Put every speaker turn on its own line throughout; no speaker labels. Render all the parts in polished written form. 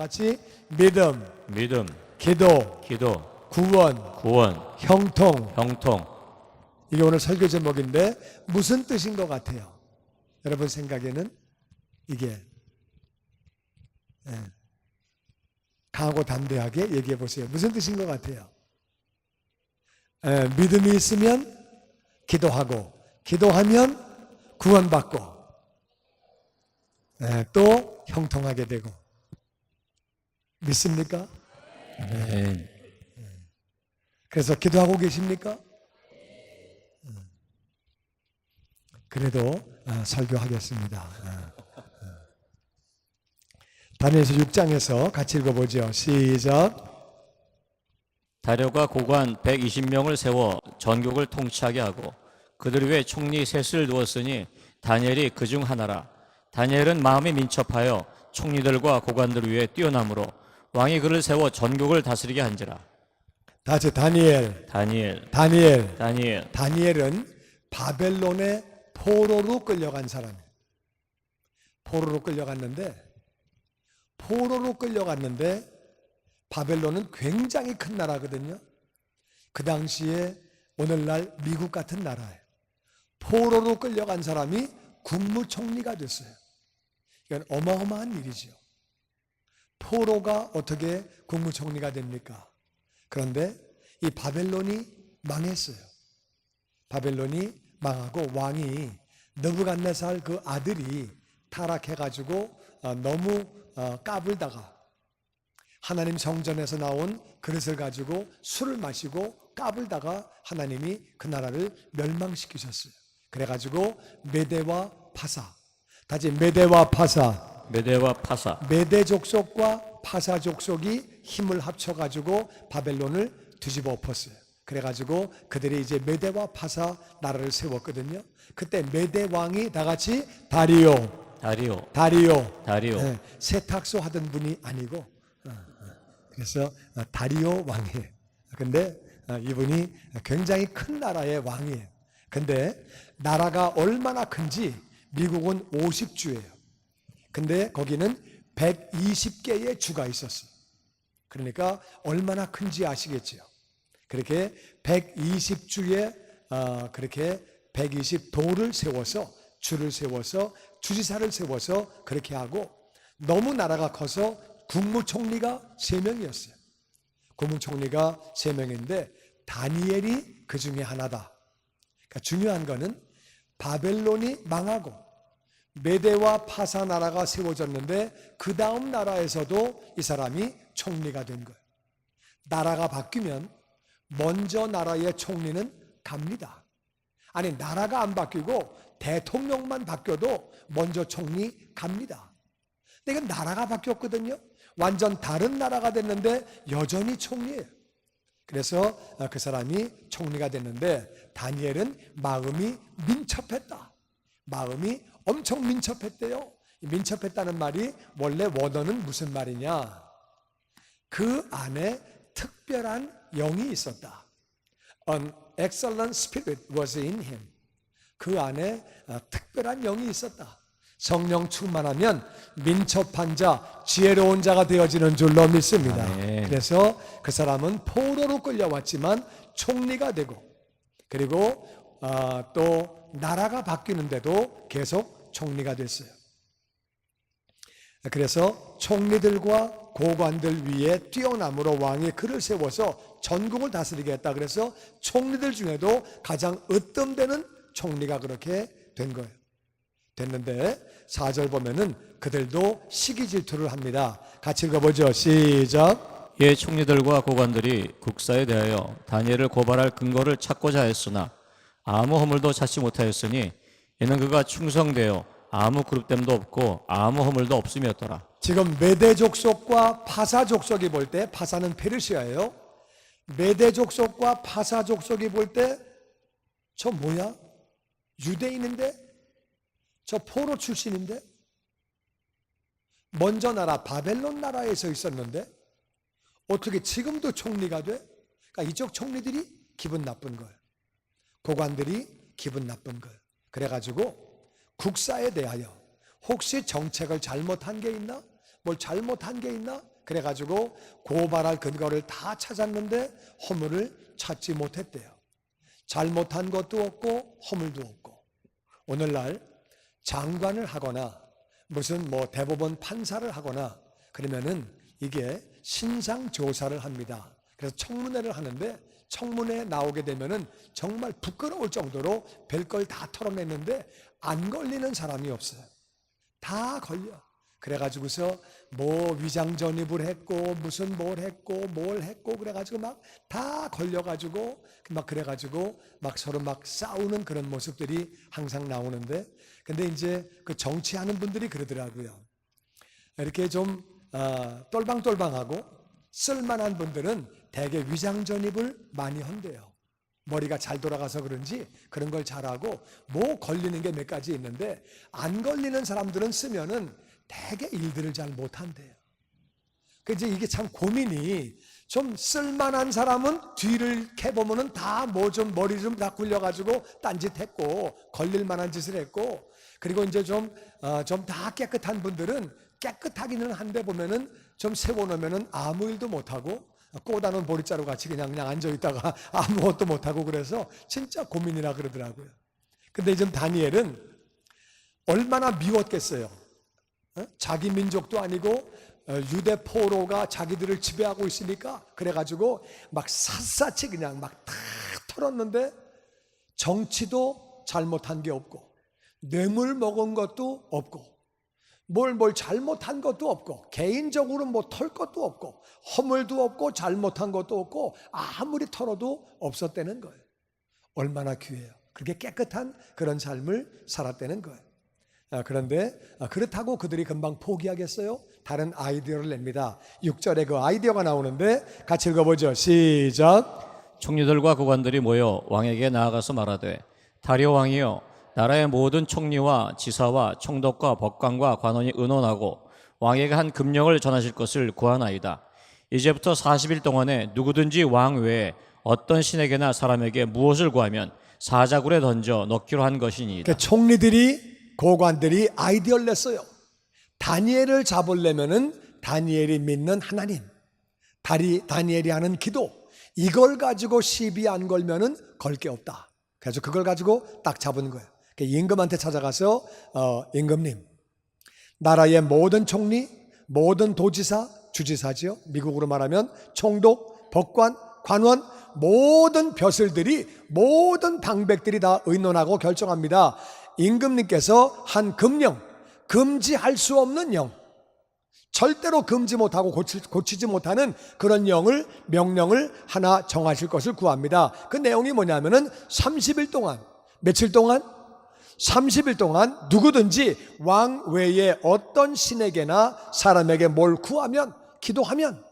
같이 믿음, 기도, 구원, 형통. 이게 오늘 설교 제목인데 무슨 뜻인 것 같아요? 여러분 생각에는 이게 강하고 담대하게 얘기해 보세요. 무슨 뜻인 것 같아요? 믿음이 있으면 기도하고, 기도하면 구원받고, 또 형통하게 되고. 믿습니까?
네.
그래서 기도하고 계십니까? 그래도 설교하겠습니다. 다니엘서 6장에서 같이 읽어보죠. 시작.
다료가 고관 120명을 세워 전국을 통치하게 하고 그들 위에 총리 셋을 두었으니 다니엘이 그중 하나라. 다니엘은 마음이 민첩하여 총리들과 고관들 위에 뛰어나므로 왕이 그를 세워 전국을 다스리게 한지라.
다시 다니엘. 다니엘은 바벨론의 포로로 끌려간 사람이에요. 포로로 끌려갔는데 바벨론은 굉장히 큰 나라거든요. 그 당시에 오늘날 미국 같은 나라예요. 포로로 끌려간 사람이 국무총리가 됐어요. 이건 어마어마한 일이죠. 포로가 어떻게 국무총리가 됩니까? 그런데 이 바벨론이 망했어요. 바벨론이 망하고 왕이 느부갓네살 그 아들이 타락해가지고 너무 까불다가 하나님 성전에서 나온 그릇을 가지고 술을 마시고 까불다가 하나님이 그 나라를 멸망시키셨어요. 그래가지고 메대와 파사, 다시 메대와 파사, 메대 족속과 파사 족속이 힘을 합쳐가지고 바벨론을 뒤집어 엎었어요. 그래가지고 그들이 이제 메대와 파사 나라를 세웠거든요. 그때 메대 왕이 다 같이 다리오. 네, 세탁소 하던 분이 아니고, 그래서 다리오 왕이에요. 근데 이분이 굉장히 큰 나라의 왕이에요. 근데 나라가 얼마나 큰지 미국은 50주예요. 근데 거기는 120개의 주가 있었어요. 그러니까 얼마나 큰지 아시겠죠. 그렇게 120주에 그렇게 120도를 세워서 주를 세워서 주지사를 세워서 그렇게 하고, 너무 나라가 커서 국무총리가 3명이었어요. 국무총리가 3명인데 다니엘이 그 중에 하나다. 그러니까 중요한 거는 바벨론이 망하고 메대와 파사 나라가 세워졌는데 그 다음 나라에서도 이 사람이 총리가 된 거예요. 나라가 바뀌면 먼저 나라의 총리는 갑니다. 아니, 나라가 안 바뀌고 대통령만 바뀌어도 먼저 총리 갑니다. 근데 이건 나라가 바뀌었거든요. 완전 다른 나라가 됐는데 여전히 총리예요. 그래서 그 사람이 총리가 됐는데 다니엘은 마음이 민첩했다. 마음이 엄청 민첩했대요. 민첩했다는 말이 원래 원어는 무슨 말이냐? 그 안에 특별한 영이 있었다. An excellent spirit was in him. 그 안에 특별한 영이 있었다. 성령 충만하면 민첩한 자, 지혜로운 자가 되어지는 줄로 믿습니다. 그래서 그 사람은 포로로 끌려왔지만 총리가 되고, 그리고 또 나라가 바뀌는데도 계속 총리가 됐어요. 그래서 총리들과 고관들 위에 뛰어남으로 왕이 그를 세워서 전국을 다스리게 했다. 그래서 총리들 중에도 가장 으뜸되는 총리가 그렇게 된 거예요. 됐는데 4절 보면은 그들도 시기 질투를 합니다. 같이 읽어보죠. 시작.
예, 총리들과 고관들이 국사에 대하여 다니엘을 고발할 근거를 찾고자 했으나 아무 허물도 찾지 못하였으니 이는 그가 충성되어 아무 그룹됨도 없고 아무 허물도 없음이었더라.
지금 메대 족속과 파사 족속이 볼 때, 파사는 페르시아예요. 메대 족속과 파사 족속이 볼 때 저 뭐야? 유대인인데? 저 포로 출신인데? 먼저 나라 바벨론 나라에서 있었는데 어떻게 지금도 총리가 돼? 그러니까 이쪽 총리들이 기분 나쁜 거예요. 고관들이 기분 나쁜 거예요. 그래가지고 국사에 대하여 혹시 정책을 잘못한 게 있나? 뭘 잘못한 게 있나? 그래가지고 고발할 근거를 다 찾았는데 허물을 찾지 못했대요. 잘못한 것도 없고 허물도 없고. 오늘날 장관을 하거나 무슨 대법원 판사를 하거나 그러면은 이게 신상 조사를 합니다. 그래서 청문회를 하는데 청문회에 나오게 되면은 정말 부끄러울 정도로 별걸 다 털어냈는데 안 걸리는 사람이 없어요. 다 걸려. 그래가지고서 위장 전입을 했고 무슨 뭘 했고 그래가지고 막 다 걸려가지고 그래가지고 서로 싸우는 그런 모습들이 항상 나오는데, 근데 이제 그 정치하는 분들이 그러더라고요. 이렇게 좀 똘방똘방하고 쓸만한 분들은 대개 위장 전입을 많이 한대요. 머리가 잘 돌아가서 그런지 그런 걸 잘하고 걸리는 게 몇 가지 있는데 안 걸리는 사람들은 쓰면은 대개 일들을 잘 못한대요. 그래서 이게 참 고민이, 좀 쓸만한 사람은 뒤를 캐보면은 다 머리 좀 다 굴려가지고 딴짓했고 걸릴 만한 짓을 했고, 그리고 이제 좀 다 깨끗한 분들은 깨끗하기는 한데 보면은 좀 세워놓으면은 아무 일도 못하고 꼬다놓은 보리자루 같이 그냥 앉아있다가 아무것도 못하고, 그래서 진짜 고민이라 그러더라고요. 근데 지금 다니엘은 얼마나 미웠겠어요. 자기 민족도 아니고 유대 포로가 자기들을 지배하고 있으니까 그래가지고 샅샅이 그냥 다 털었는데 정치도 잘못한 게 없고 뇌물 먹은 것도 없고 뭘 잘못한 것도 없고 개인적으로 털 것도 없고 허물도 없고 잘못한 것도 없고 아무리 털어도 없었다는 거예요. 얼마나 귀해요. 그렇게 깨끗한 그런 삶을 살았다는 거예요. 그런데 그렇다고 그들이 금방 포기하겠어요? 다른 아이디어를 냅니다. 6절에 그 아이디어가 나오는데 같이 읽어보죠. 시작.
총리들과 고관들이 모여 왕에게 나아가서 말하되, 다리오 왕이여, 나라의 모든 총리와 지사와 총독과 법관과 관원이 의논하고 왕에게 한 금령을 전하실 것을 구하나이다. 이제부터 40일 동안에 누구든지 왕 외에 어떤 신에게나 사람에게 무엇을 구하면 사자굴에 던져 넣기로 한 것이니이다.
그러니까 총리들이, 고관들이 아이디어를 냈어요. 다니엘을 잡으려면은 다니엘이 믿는 하나님, 다니엘이 하는 기도, 이걸 가지고 시비 안 걸면은 걸 게 없다. 그래서 그걸 가지고 딱 잡은 거예요. 임금한테 찾아가서 임금님, 나라의 모든 총리, 모든 도지사, 주지사지요, 미국으로 말하면 총독, 법관, 관원, 모든 벼슬들이, 모든 방백들이 다 의논하고 결정합니다. 임금님께서 한 금령, 금지할 수 없는 영, 절대로 금지 못하고 고치지 못하는 그런 명령을 하나 정하실 것을 구합니다. 그 내용이 뭐냐면은 30일 동안, 며칠 동안? 30일 동안 누구든지 왕 외에 어떤 신에게나 사람에게 뭘 구하면, 기도하면,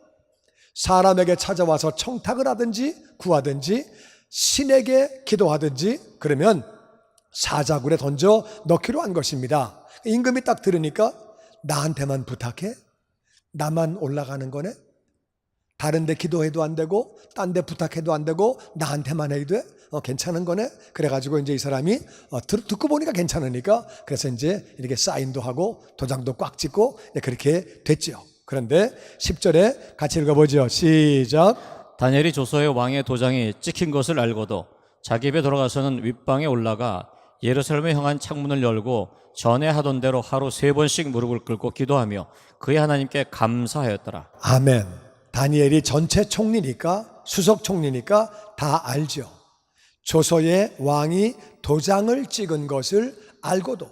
사람에게 찾아와서 청탁을 하든지 구하든지 신에게 기도하든지 그러면 사자굴에 던져 넣기로 한 것입니다. 임금이 딱 들으니까 나한테만 부탁해? 나만 올라가는 거네? 다른 데 기도해도 안 되고 딴 데 부탁해도 안 되고 나한테만 해도 돼? 괜찮은 거네? 그래가지고 이제 이 사람이 듣고 보니까 괜찮으니까 그래서 이제 이렇게 사인도 하고 도장도 꽉 찍고 그렇게 됐죠. 그런데 10절에 같이 읽어보죠. 시작.
다니엘이 조서에 왕의 도장이 찍힌 것을 알고도 자기 집에 돌아가서는 윗방에 올라가 예루살렘에 향한 창문을 열고 전에 하던 대로 하루 3번씩 무릎을 꿇고 기도하며 그의 하나님께 감사하였더라.
아멘. 다니엘이 전체 총리니까, 수석 총리니까 다 알죠. 조서에 왕이 도장을 찍은 것을 알고도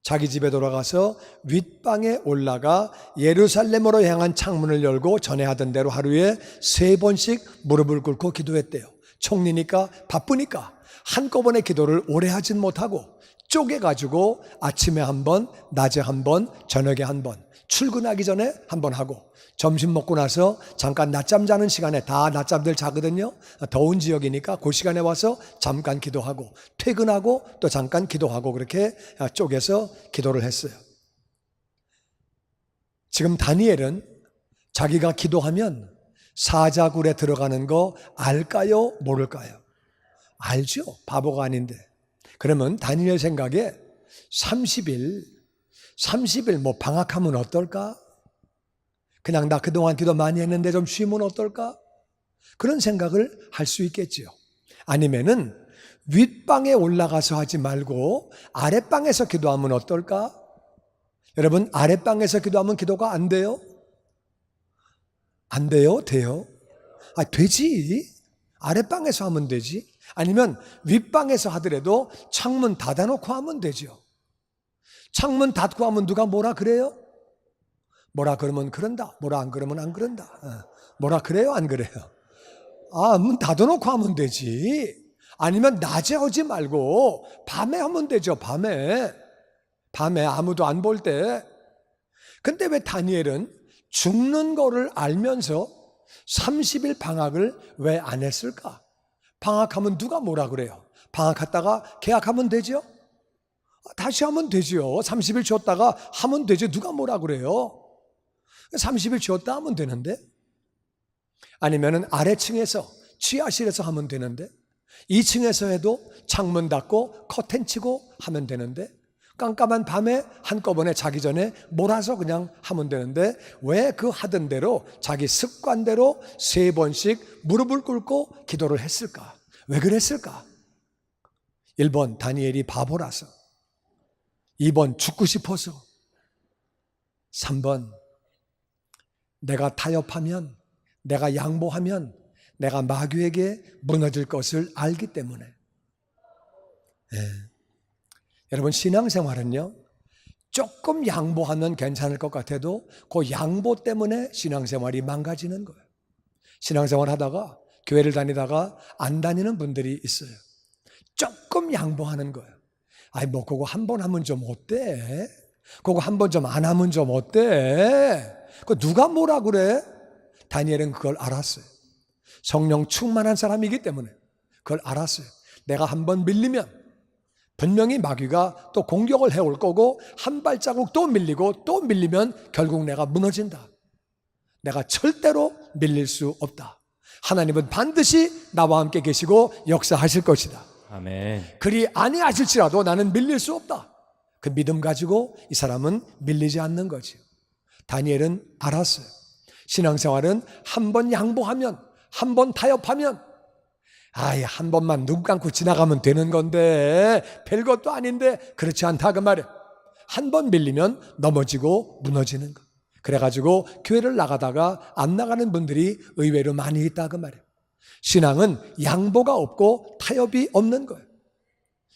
자기 집에 돌아가서 윗방에 올라가 예루살렘으로 향한 창문을 열고 전에 하던 대로 하루에 3번씩 무릎을 꿇고 기도했대요. 총리니까 바쁘니까 한꺼번에 기도를 오래 하진 못하고 쪼개가지고 아침에 한 번, 낮에 한 번, 저녁에 한 번, 출근하기 전에 한 번 하고 점심 먹고 나서 잠깐 낮잠 자는 시간에, 다 낮잠들 자거든요. 더운 지역이니까 그 시간에 와서 잠깐 기도하고 퇴근하고 또 잠깐 기도하고 그렇게 쪼개서 기도를 했어요. 지금 다니엘은 자기가 기도하면 사자굴에 들어가는 거 알까요? 모를까요? 알죠. 바보가 아닌데. 그러면 다니엘 생각에 30일 방학하면 어떨까? 그냥 나 그동안 기도 많이 했는데 좀 쉬면 어떨까? 그런 생각을 할 수 있겠지요. 아니면은 윗방에 올라가서 하지 말고 아랫방에서 기도하면 어떨까? 여러분, 아랫방에서 기도하면 기도가 안 돼요? 안 돼요? 돼요? 되지. 아랫방에서 하면 되지. 아니면 윗방에서 하더라도 창문 닫아놓고 하면 되죠. 창문 닫고 하면 누가 뭐라 그래요? 뭐라 그러면 그런다. 뭐라 안 그러면 안 그런다. 뭐라 그래요? 안 그래요? 문 닫아놓고 하면 되지. 아니면 낮에 하지 말고 밤에 하면 되죠. 밤에 아무도 안 볼 때. 근데 왜 다니엘은 죽는 거를 알면서 30일 방학을 왜 안 했을까? 방학하면 누가 뭐라 그래요? 방학했다가 계약하면 되죠? 다시 하면 되죠. 30일 쉬었다가 하면 되죠. 누가 뭐라 그래요? 30일 쉬었다 하면 되는데, 아니면은 아래층에서 지하실에서 하면 되는데, 2층에서 해도 창문 닫고 커튼 치고 하면 되는데, 깜깜한 밤에 한꺼번에 자기 전에 몰아서 그냥 하면 되는데, 왜 그 하던 대로 자기 습관대로 3번씩 무릎을 꿇고 기도를 했을까? 왜 그랬을까? 1번 다니엘이 바보라서, 2번 죽고 싶어서, 3번 내가 타협하면, 내가 양보하면 내가 마귀에게 무너질 것을 알기 때문에. 여러분, 신앙생활은요, 조금 양보하면 괜찮을 것 같아도 그 양보 때문에 신앙생활이 망가지는 거예요. 신앙생활 하다가 교회를 다니다가 안 다니는 분들이 있어요. 조금 양보하는 거예요. 뭐 그거 한 번 하면 좀 어때? 그거 한 번 좀 안 하면 좀 어때? 그 누가 뭐라 그래? 다니엘은 그걸 알았어요. 성령 충만한 사람이기 때문에 그걸 알았어요. 내가 한 번 밀리면 분명히 마귀가 또 공격을 해올 거고, 한 발자국 또 밀리고 또 밀리면 결국 내가 무너진다. 내가 절대로 밀릴 수 없다. 하나님은 반드시 나와 함께 계시고 역사하실 것이다.
아멘.
그리 아니하실지라도 나는 밀릴 수 없다. 그 믿음 가지고 이 사람은 밀리지 않는 거지. 다니엘은 알았어요. 신앙생활은 한 번 양보하면, 한 번 타협하면, 한 번만 눈 감고 지나가면 되는 건데 별것도 아닌데, 그렇지 않다 그 말이에요. 한 번 밀리면 넘어지고 무너지는 거. 그래가지고 교회를 나가다가 안 나가는 분들이 의외로 많이 있다 그 말이에요. 신앙은 양보가 없고 타협이 없는 거예요.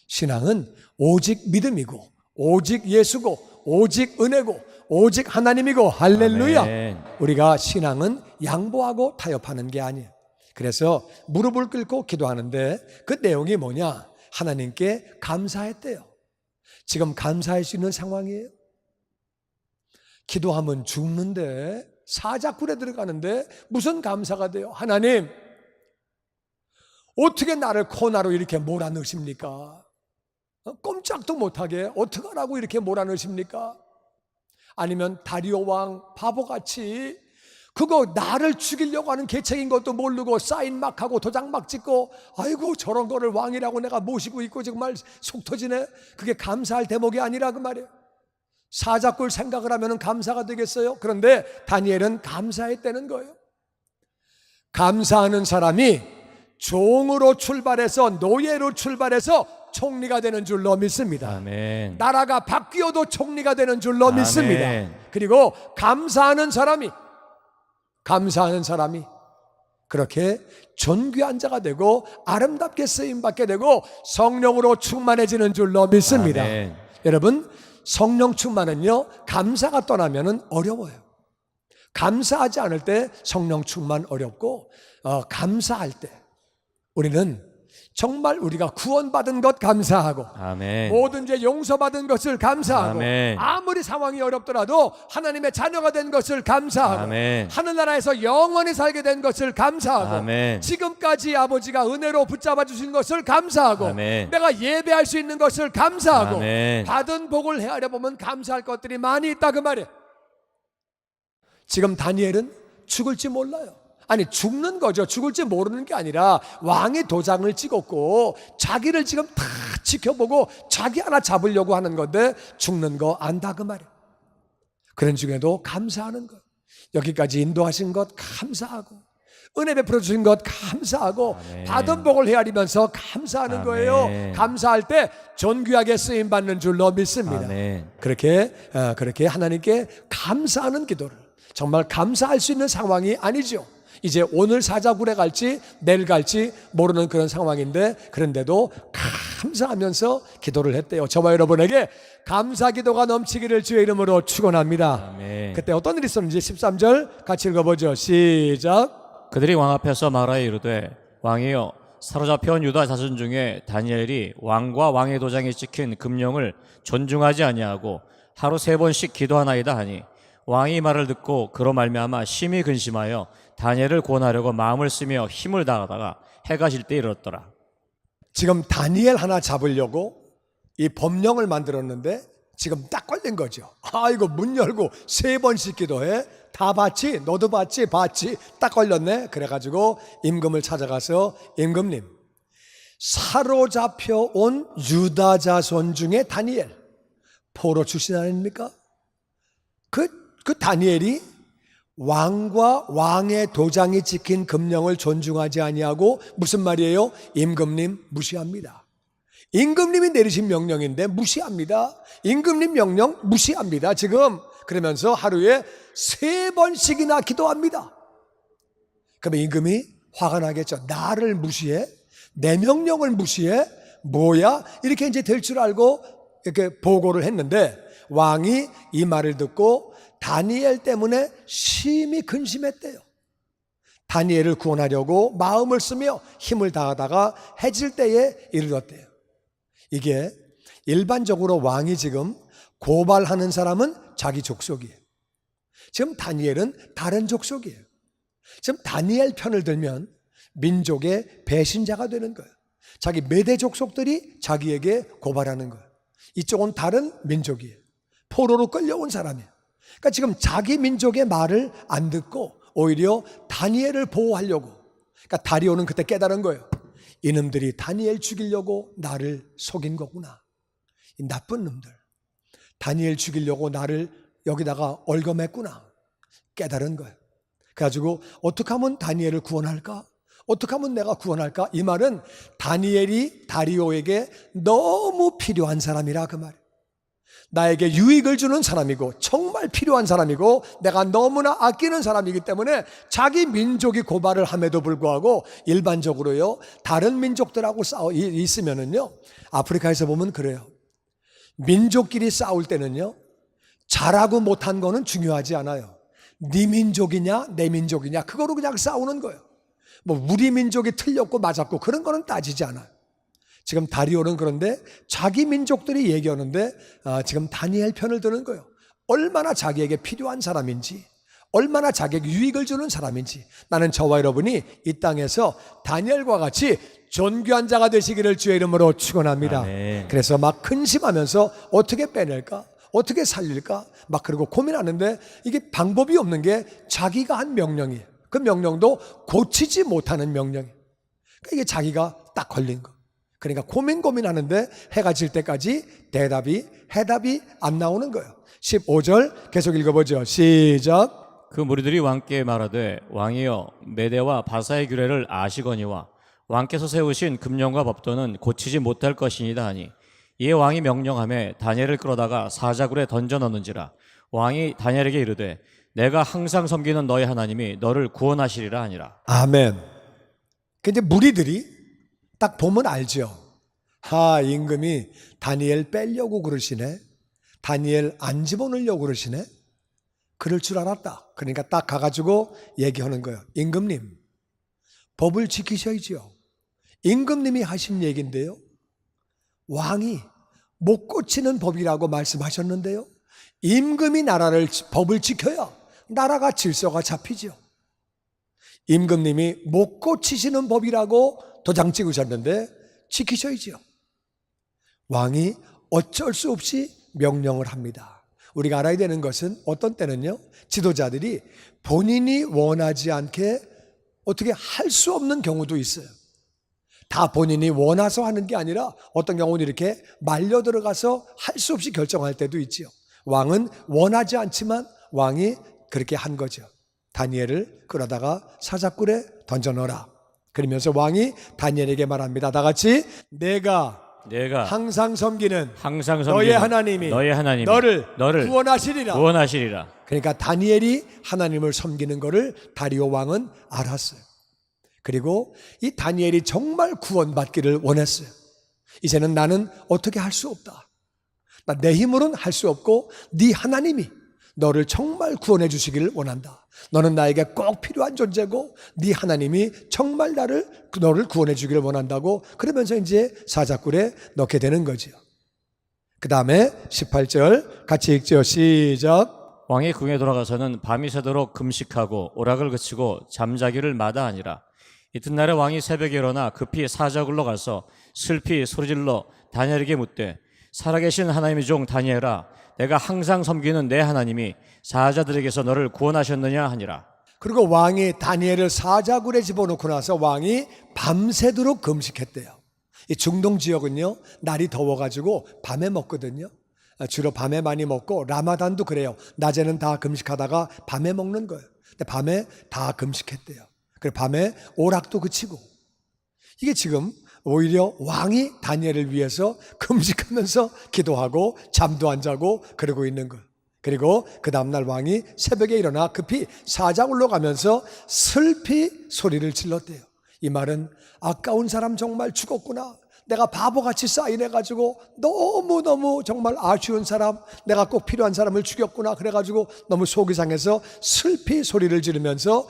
신앙은 오직 믿음이고, 오직 예수고, 오직 은혜고, 오직 하나님이고, 할렐루야.
아멘.
우리가 신앙은 양보하고 타협하는 게 아니에요. 그래서 무릎을 꿇고 기도하는데 그 내용이 뭐냐? 하나님께 감사했대요. 지금 감사할 수 있는 상황이에요. 기도하면 죽는데, 사자굴에 들어가는데 무슨 감사가 돼요? 하나님, 어떻게 나를 코나로 이렇게 몰아넣으십니까? 꼼짝도 못하게 어떻게 하라고 이렇게 몰아넣으십니까? 아니면 다리오 왕 바보같이 그거 나를 죽이려고 하는 계책인 것도 모르고 사인 막 하고 도장 막 찍고, 아이고 저런 거를 왕이라고 내가 모시고 있고 정말 속 터지네. 그게 감사할 대목이 아니라 그 말이에요. 사자꿀 생각을 하면 감사가 되겠어요? 그런데 다니엘은 감사했다는 거예요. 감사하는 사람이 종으로 출발해서 노예로 출발해서 총리가 되는 줄로 믿습니다.
아멘.
나라가 바뀌어도 총리가 되는 줄로
아멘.
믿습니다. 그리고 감사하는 사람이 그렇게 존귀한 자가 되고 아름답게 쓰임받게 되고 성령으로 충만해지는 줄로 믿습니다.
아멘.
여러분, 성령 충만은요, 감사가 떠나면 어려워요. 감사하지 않을 때 성령 충만 어렵고, 감사할 때 우리는 정말 우리가 구원받은 것 감사하고,
아멘.
모든 죄 용서받은 것을 감사하고,
아멘.
아무리 상황이 어렵더라도 하나님의 자녀가 된 것을 감사하고,
아멘.
하늘나라에서 영원히 살게 된 것을 감사하고,
아멘.
지금까지 아버지가 은혜로 붙잡아 주신 것을 감사하고,
아멘.
내가 예배할 수 있는 것을 감사하고,
아멘.
받은 복을 헤아려 보면 감사할 것들이 많이 있다 그 말이에요. 지금 다니엘은 죽을지 몰라요. 아니, 죽는 거죠. 죽을지 모르는 게 아니라 왕의 도장을 찍었고 자기를 지금 다 지켜보고 자기 하나 잡으려고 하는 건데 죽는 거 안다 그 말이에요. 그런 중에도 감사하는 거예요. 여기까지 인도하신 것 감사하고 은혜 베풀어 주신 것 감사하고
아멘.
받은 복을 헤아리면서 감사하는
아멘.
거예요. 감사할 때 존귀하게 쓰임 받는 줄로 믿습니다.
아멘.
그렇게 하나님께 감사하는 기도를, 정말 감사할 수 있는 상황이 아니죠. 이제 오늘 사자굴에 갈지 내일 갈지 모르는 그런 상황인데, 그런데도 감사하면서 기도를 했대요. 저와 여러분에게 감사 기도가 넘치기를 주의 이름으로 축원합니다.
아멘.
그때 어떤 일이 있었는지 13절 같이 읽어보죠. 시작.
그들이 왕 앞에서 말하여 이르되 왕이여 사로잡혀온 유다 자손 중에 다니엘이 왕과 왕의 도장이 찍힌 금령을 존중하지 아니하고 하루 3번씩 기도하나이다 하니 왕이 말을 듣고 그로 말미암아 심히 근심하여 다니엘을 구원하려고 마음을 쓰며 힘을 다하다가 해가 질 때 이르렀더라.
지금 다니엘 하나 잡으려고 이 법령을 만들었는데 지금 딱 걸린 거죠. 이거 문 열고 3번씩 기도해. 다 봤지? 너도 봤지? 봤지? 딱 걸렸네. 그래가지고 임금을 찾아가서, 임금님, 사로잡혀 온 유다 자손 중에 다니엘, 포로 출신 아닙니까? 그 다니엘이 왕과 왕의 도장이 찍힌 금령을 존중하지 아니하고, 무슨 말이에요? 임금님 무시합니다. 임금님이 내리신 명령인데 무시합니다. 임금님 명령 무시합니다. 지금 그러면서 하루에 3번씩이나 기도합니다. 그러면 임금이 화가 나겠죠. 나를 무시해? 내 명령을 무시해? 뭐야? 이렇게 이제 될 줄 알고 이렇게 보고를 했는데, 왕이 이 말을 듣고 다니엘 때문에 심히 근심했대요. 다니엘을 구원하려고 마음을 쓰며 힘을 다하다가 해질 때에 이르렀대요. 이게 일반적으로 왕이 지금 고발하는 사람은 자기 족속이에요. 지금 다니엘은 다른 족속이에요. 지금 다니엘 편을 들면 민족의 배신자가 되는 거예요. 자기 메대 족속들이 자기에게 고발하는 거예요. 이쪽은 다른 민족이에요. 포로로 끌려온 사람이에요. 그러니까 지금 자기 민족의 말을 안 듣고 오히려 다니엘을 보호하려고, 그러니까 다리오는 그때 깨달은 거예요. 이놈들이 다니엘 죽이려고 나를 속인 거구나. 이 나쁜 놈들, 다니엘 죽이려고 나를 여기다가 얽어맸구나. 깨달은 거예요. 그래가지고 어떻게 하면 다니엘을 구원할까? 어떻게 하면 내가 구원할까? 이 말은 다니엘이 다리오에게 너무 필요한 사람이라 그 말이에요. 나에게 유익을 주는 사람이고 정말 필요한 사람이고 내가 너무나 아끼는 사람이기 때문에 자기 민족이 고발을 함에도 불구하고, 일반적으로요 다른 민족들하고 싸워 있으면은요, 아프리카에서 보면 그래요. 민족끼리 싸울 때는요, 잘하고 못한 거는 중요하지 않아요. 네 민족이냐 내 민족이냐 그거로 그냥 싸우는 거예요. 뭐 우리 민족이 틀렸고 맞았고 그런 거는 따지지 않아요. 지금 다리오는 그런데 자기 민족들이 얘기하는데 지금 다니엘 편을 드는 거예요. 얼마나 자기에게 필요한 사람인지, 얼마나 자기에게 유익을 주는 사람인지. 나는 저와 여러분이 이 땅에서 다니엘과 같이 존귀한 자가 되시기를 주의 이름으로 축원합니다.
아멘.
그래서 막 근심하면서 어떻게 빼낼까? 어떻게 살릴까? 막 그러고 고민하는데 이게 방법이 없는 게 자기가 한 명령이에요. 그 명령도 고치지 못하는 명령이에요. 그러니까 이게 자기가 딱 걸린 거. 그러니까 고민하는데 해가 질 때까지 해답이 안 나오는 거예요. 15절 계속 읽어보죠. 시작.
그 무리들이 왕께 말하되 왕이여 메대와 바사의 규례를 아시거니와 왕께서 세우신 금령과 법도는 고치지 못할 것이니이다 하니, 이에 왕이 명령하며 다니엘을 끌어다가 사자굴에 던져 넣는지라. 왕이 다니엘에게 이르되 내가 항상 섬기는 너의 하나님이 너를 구원하시리라 하니라.
아멘. 근데 무리들이 딱 보면 알죠. 임금이 다니엘 빼려고 그러시네. 다니엘 안 집어넣으려고 그러시네. 그럴 줄 알았다. 그러니까 딱 가가지고 얘기하는 거예요. 임금님, 법을 지키셔야죠. 임금님이 하신 얘기인데요, 왕이 못 고치는 법이라고 말씀하셨는데요, 임금이 법을 지켜야 나라가 질서가 잡히죠. 임금님이 못 고치시는 법이라고 도장 찍으셨는데 지키셔야죠. 왕이 어쩔 수 없이 명령을 합니다. 우리가 알아야 되는 것은 어떤 때는요, 지도자들이 본인이 원하지 않게 어떻게 할 수 없는 경우도 있어요. 다 본인이 원해서 하는 게 아니라 어떤 경우는 이렇게 말려 들어가서 할 수 없이 결정할 때도 있죠. 왕은 원하지 않지만 왕이 그렇게 한 거죠. 다니엘을 끌어다가 사자굴에 던져넣어라. 그러면서 왕이 다니엘에게 말합니다. 다 같이 내가 항상 섬기는 너의 하나님이 너를 구원하시리라. 그러니까 다니엘이 하나님을 섬기는 것을 다리오 왕은 알았어요. 그리고 이 다니엘이 정말 구원받기를 원했어요. 이제는 나는 어떻게 할 수 없다. 내 힘으로는 할 수 없고 네 하나님이 너를 정말 구원해 주시기를 원한다. 너는 나에게 꼭 필요한 존재고 네 하나님이 정말 너를 구원해 주기를 원한다고 그러면서 이제 사자굴에 넣게 되는 거죠. 그 다음에 18절 같이 읽죠. 시작.
왕이 궁에 돌아가서는 밤이 새도록 금식하고 오락을 그치고 잠자기를 마다하니라. 이튿날에 왕이 새벽에 일어나 급히 사자굴로 가서 슬피 소리질러 다니엘에게 묻되 살아계신 하나님의 종 다니엘아, 내가 항상 섬기는 내 하나님이 사자들에게서 너를 구원하셨느냐 하니라.
그리고 왕이 다니엘을 사자굴에 집어넣고 나서 왕이 밤새도록 금식했대요. 이 중동 지역은요, 날이 더워가지고 밤에 먹거든요. 주로 밤에 많이 먹고 라마단도 그래요. 낮에는 다 금식하다가 밤에 먹는 거예요. 근데 밤에 다 금식했대요. 그리고 밤에 오락도 그치고. 이게 지금 오히려 왕이 다니엘을 위해서 금식하면서 기도하고 잠도 안 자고 그러고 있는 거예요. 그리고 그 다음날 왕이 새벽에 일어나 급히 사자굴로 가면서 슬피 소리를 질렀대요. 이 말은 아까운 사람 정말 죽었구나. 내가 바보같이 사인해가지고 너무너무 정말 아쉬운 사람, 내가 꼭 필요한 사람을 죽였구나. 그래가지고 너무 속이 상해서 슬피 소리를 지르면서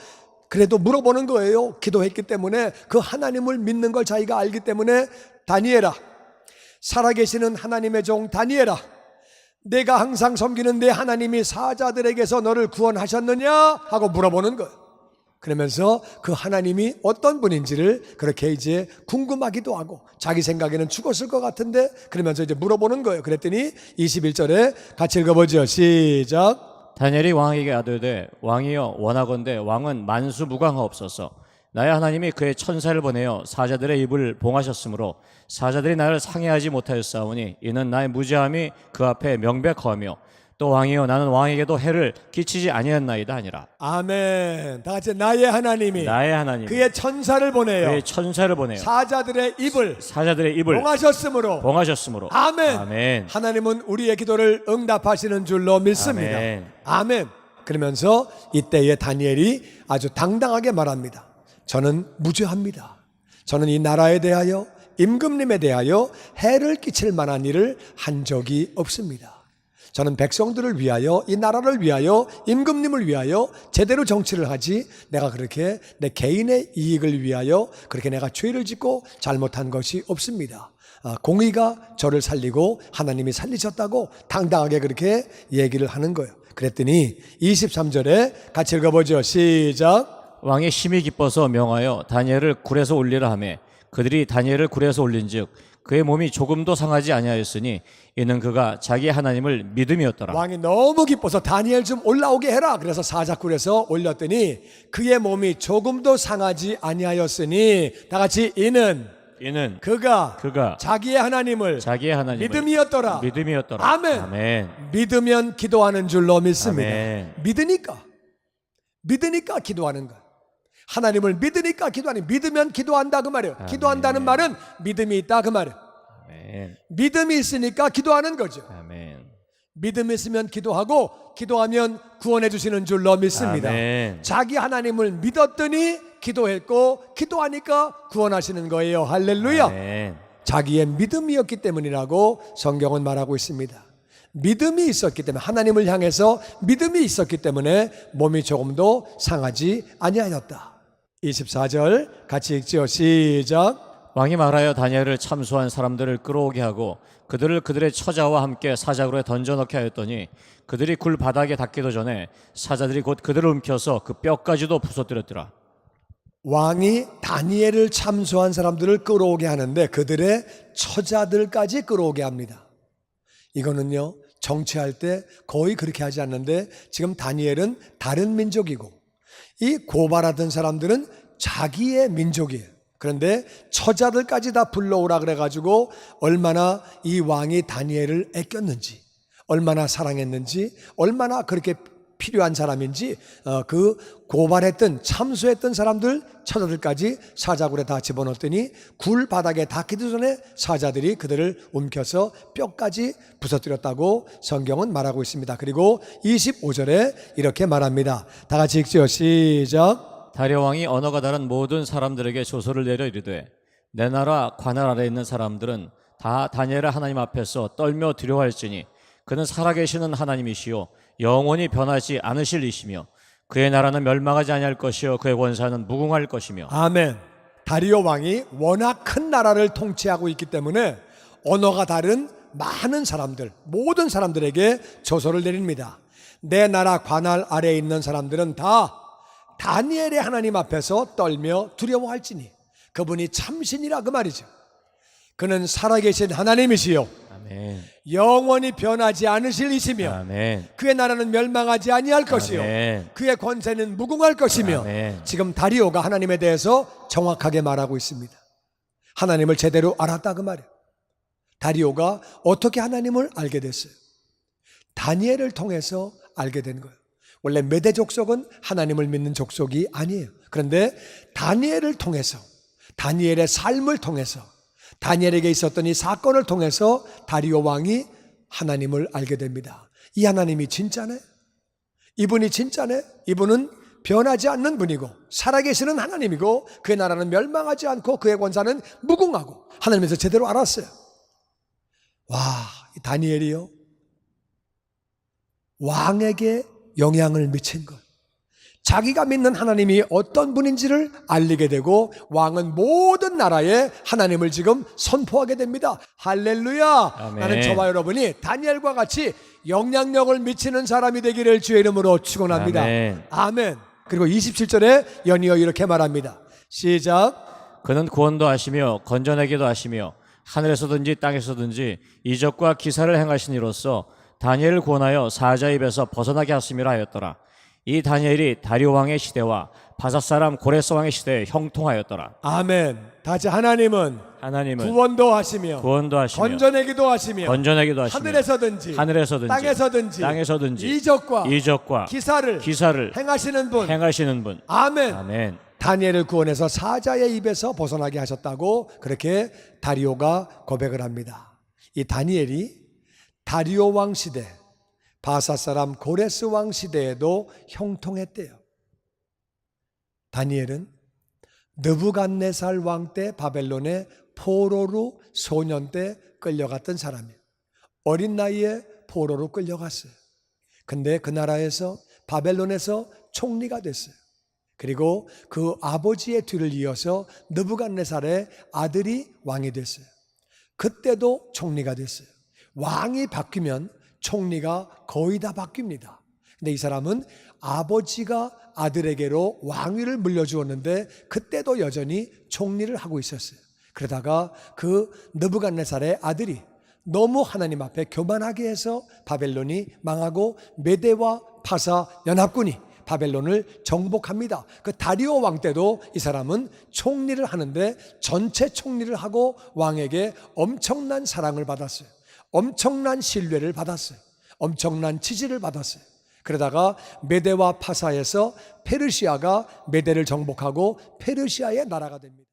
그래도 물어보는 거예요. 기도했기 때문에 그 하나님을 믿는 걸 자기가 알기 때문에 다니엘아, 살아계시는 하나님의 종 다니엘아, 내가 항상 섬기는 내 하나님이 사자들에게서 너를 구원하셨느냐 하고 물어보는 거예요. 그러면서 그 하나님이 어떤 분인지를 그렇게 이제 궁금하기도 하고 자기 생각에는 죽었을 것 같은데 그러면서 이제 물어보는 거예요. 그랬더니 21절에 같이 읽어보죠. 시작.
다니엘이 왕에게 아뢰되 왕이여 원하건대 왕은 만수무강하옵소서. 나의 하나님이 그의 천사를 보내어 사자들의 입을 봉하셨으므로 사자들이 나를 상해하지 못하였사오니 이는 나의 무죄함이 그 앞에 명백하며 또 왕이여 나는 왕에게도 해를 끼치지 아니하였나이다 하니라.
아멘. 다 같이 나의 하나님이 그의 천사를 보내요. 사자들의 입을 봉하셨으므로 아멘. 하나님은 우리의 기도를 응답하시는 줄로 믿습니다. 아멘. 그러면서 이때에 다니엘이 아주 당당하게 말합니다. 저는 무죄합니다. 저는 이 나라에 대하여 임금님에 대하여 해를 끼칠 만한 일을 한 적이 없습니다. 저는 백성들을 위하여 이 나라를 위하여 임금님을 위하여 제대로 정치를 하지 내가 그렇게 내 개인의 이익을 위하여 그렇게 내가 죄를 짓고 잘못한 것이 없습니다. 공의가 저를 살리고 하나님이 살리셨다고 당당하게 그렇게 얘기를 하는 거예요. 그랬더니 23절에 같이 읽어보죠. 시작.
왕이 심히 기뻐서 명하여 다니엘을 굴에서 올리라 하매 그들이 다니엘을 굴에서 올린즉 그의 몸이 조금도 상하지 아니하였으니 이는 그가 자기 하나님을 믿음이었더라.
왕이 너무 기뻐서 다니엘 좀 올라오게 해라. 그래서 사자굴에서 올렸더니 그의 몸이 조금도 상하지 아니하였으니 다 같이 이는 그가 자기의 하나님을 믿음이었더라. 아멘. 믿으면 기도하는 줄로 믿습니다.
아멘.
믿으니까 기도하는 거야. 하나님을 믿으니까 기도하니 믿으면 기도한다 그 말이에요.
아멘.
기도한다는 말은 믿음이 있다 그 말이에요.
아멘.
믿음이 있으니까 기도하는 거죠.
아멘.
믿음이 있으면 기도하고 기도하면 구원해 주시는 줄로 믿습니다.
아멘.
자기 하나님을 믿었더니 기도했고 기도하니까 구원하시는 거예요. 할렐루야.
아멘.
자기의 믿음이었기 때문이라고 성경은 말하고 있습니다. 믿음이 있었기 때문에 하나님을 향해서 믿음이 있었기 때문에 몸이 조금도 상하지 아니하였다. 24절 같이 읽죠. 시작.
왕이 말하여 다니엘을 참소한 사람들을 끌어오게 하고 그들을 그들의 처자와 함께 사자굴에 던져넣게 하였더니 그들이 굴 바닥에 닿기도 전에 사자들이 곧 그들을 움켜서 그 뼈까지도 부서뜨렸더라.
왕이 다니엘을 참소한 사람들을 끌어오게 하는데 그들의 처자들까지 끌어오게 합니다. 이거는요, 정치할 때 거의 그렇게 하지 않는데 지금 다니엘은 다른 민족이고 이 고발하던 사람들은 자기의 민족이에요. 그런데 처자들까지 다 불러오라 그래가지고 얼마나 이 왕이 다니엘을 아꼈는지, 얼마나 사랑했는지, 얼마나 그렇게 필요한 사람인지 그 고발했던 참수했던 사람들 처자들까지 사자굴에 다 집어넣었더니 굴 바닥에 닿기도 전에 사자들이 그들을 움켜서 뼈까지 부서뜨렸다고 성경은 말하고 있습니다. 그리고 25절에 이렇게 말합니다. 다 같이 읽죠. 시작.
다리오 왕이 언어가 다른 모든 사람들에게 조서를 내려 이르되 내 나라 관할 아래 있는 사람들은 다 다니엘의 하나님 앞에서 떨며 두려워할지니 그는 살아계시는 하나님이시요 영원히 변하지 않으실 이시며 그의 나라는 멸망하지 아니할 것이요 그의 권세는 무궁할 것이며.
아멘. 다리오 왕이 워낙 큰 나라를 통치하고 있기 때문에 언어가 다른 많은 사람들, 모든 사람들에게 조서를 내립니다. 내 나라 관할 아래에 있는 사람들은 다 다니엘의 하나님 앞에서 떨며 두려워할지니 그분이 참신이라 그 말이죠. 그는 살아계신 하나님이시요
아멘.
영원히 변하지 않으실 이시며
아멘.
그의 나라는 멸망하지 아니할 것이요
아멘.
그의 권세는 무궁할 것이며.
아멘.
지금 다리오가 하나님에 대해서 정확하게 말하고 있습니다. 하나님을 제대로 알았다 그 말이에요. 다리오가 어떻게 하나님을 알게 됐어요? 다니엘을 통해서 알게 된 거예요. 원래 메대 족속은 하나님을 믿는 족속이 아니에요. 그런데 다니엘을 통해서, 다니엘의 삶을 통해서, 다니엘에게 있었던 이 사건을 통해서 다리오 왕이 하나님을 알게 됩니다. 이 하나님이 진짜네? 이분이 진짜네? 이분은 변하지 않는 분이고 살아계시는 하나님이고 그의 나라는 멸망하지 않고 그의 권세는 무궁하고 하나님에서 제대로 알았어요. 와, 이 다니엘이요 왕에게 영향을 미친 것, 자기가 믿는 하나님이 어떤 분인지를 알리게 되고 왕은 모든 나라에 하나님을 지금 선포하게 됩니다. 할렐루야.
아멘.
나는 저와 여러분이 다니엘과 같이 영향력을 미치는 사람이 되기를 주의 이름으로 축원합니다.
아멘.
아멘. 그리고 27절에 연이어 이렇게 말합니다. 시작.
그는 구원도 하시며 건져내기도 하시며 하늘에서든지 땅에서든지 이적과 기사를 행하신 이로써 다니엘을 구원하여 사자의 입에서 벗어나게 하심이라 하였더라. 이 다니엘이 다리오 왕의 시대와 바사 사람 고레스 왕의 시대에 형통하였더라.
아멘. 다시 하나님은 구원도 하시며 건져내기도 하시며 하늘에서든지 땅에서든지 이적과 기사를 행하시는 분. 아멘.
아멘.
다니엘을 구원해서 사자의 입에서 벗어나게 하셨다고 그렇게 다리오가 고백을 합니다. 이 다니엘이 다리오 왕 시대, 바사 사람 고레스 왕 시대에도 형통했대요. 다니엘은 느부갓네살 왕 때 바벨론의 포로로 소년 때 끌려갔던 사람이에요. 어린 나이에 포로로 끌려갔어요. 근데 그 나라에서 바벨론에서 총리가 됐어요. 그리고 그 아버지의 뒤를 이어서 느부갓네살의 아들이 왕이 됐어요. 그때도 총리가 됐어요. 왕이 바뀌면 총리가 거의 다 바뀝니다. 근데 이 사람은 아버지가 아들에게로 왕위를 물려주었는데 그때도 여전히 총리를 하고 있었어요. 그러다가 그 느부갓네살의 아들이 너무 하나님 앞에 교만하게 해서 바벨론이 망하고 메대와 파사 연합군이 바벨론을 정복합니다. 그 다리오 왕 때도 이 사람은 총리를 하는데 전체 총리를 하고 왕에게 엄청난 사랑을 받았어요. 엄청난 신뢰를 받았어요. 엄청난 지지를 받았어요. 그러다가 메대와 파사에서 페르시아가 메대를 정복하고 페르시아의 나라가 됩니다.